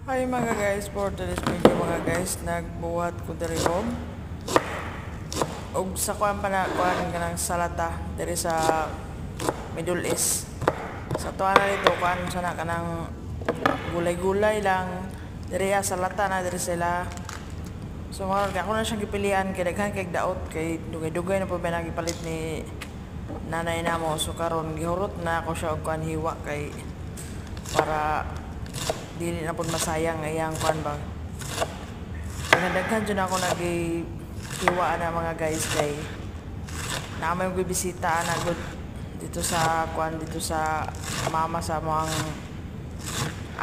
Hi mga guys, for today's video mga guys, nagbuhat ko diri og sa kuan pa na kuan kanang salata diri sa Middle East. Sa tuwa na dito kuan sana kanang gulay-gulay lang diri sa lata na diri sila. So mga ako na siyang gipilian kay daghan kay daot kay dugay-dugay na po ba nagipalit ni nanay namo. So karon gihurot na ako siya og kuan hiwa kay para dili na pud masayang iyang kuan ba. Daghan jud ako nag-hiwa na mga guys kay naamay ko bisita na good dito sa kuan dito sa mama sa mga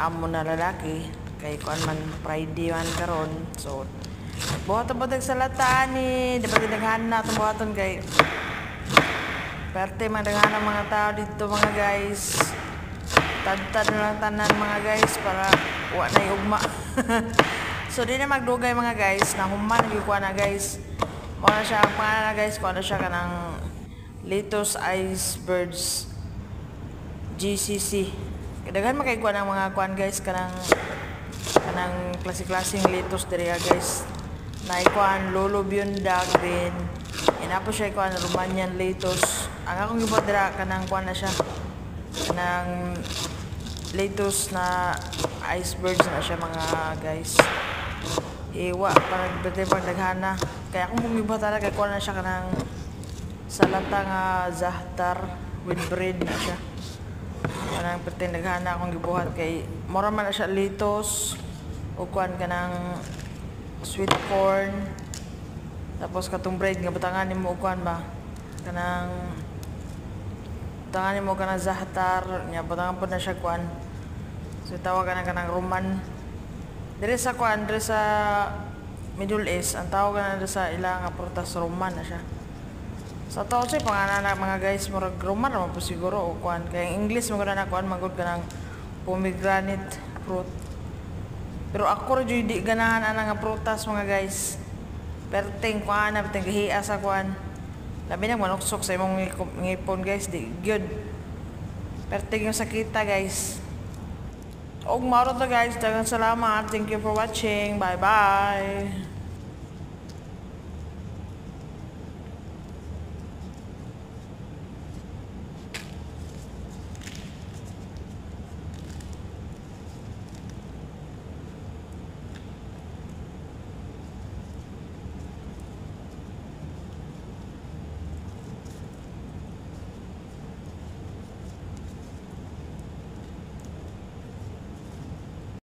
amo na lalaki kay kuan man Friday man karon. So buhat ang batag sa lata ni dapat daghan na itong buhaton kay perte madaghan ang mga tao dito mga guys. Tad-tad na lang tanan mga guys para wa na ugma. So di na magdugay mga guys na human gikuha na guys. Mo na siya ang pangalan na guys, kuha na siya kanang Lettuce Icebergs GCC. Daghan makay-kuha ng mga kuan guys kanang klase-klaseng lettuce diri guys. Na ikuan Lolo Bionda green. Inapo siya ikuan Romanian lettuce. Ang akong gibuhat dira kanang kuan na siya. Kanang lettuce na icebergs na siya mga guys. Iwa parang bete pang daghana. Kaya akong bumibuhat talaga kay kuha na siya kanang salata nga zahtar with bread na siya. Kanang bete daghana akong gibuhat kay mura man na siya lettuce o kuan kanang sweet corn. Tapos katong bread nga butangan nimo kuan ba kanang butangan mo ka na zahtar niya butangan po na siya kuan. So tawag ka na kanang Roman diri sa kuan diri sa Middle East ang tawag na sa ilang nga prutas Roman na siya. Sa tao siya pangalan na mga guys murag Roman naman po siguro o kuan kay English mo na kuan magud kanang pomegranate fruit. Pero ako ra jud di ganahan ana nga prutas mga guys. Perting kuan na perting gahiya sa kuan. Labi na manuksok sa imong ngipon guys, di good. Perting yung sakita guys. Og maro to guys, daghang salamat. Thank you for watching. Bye bye.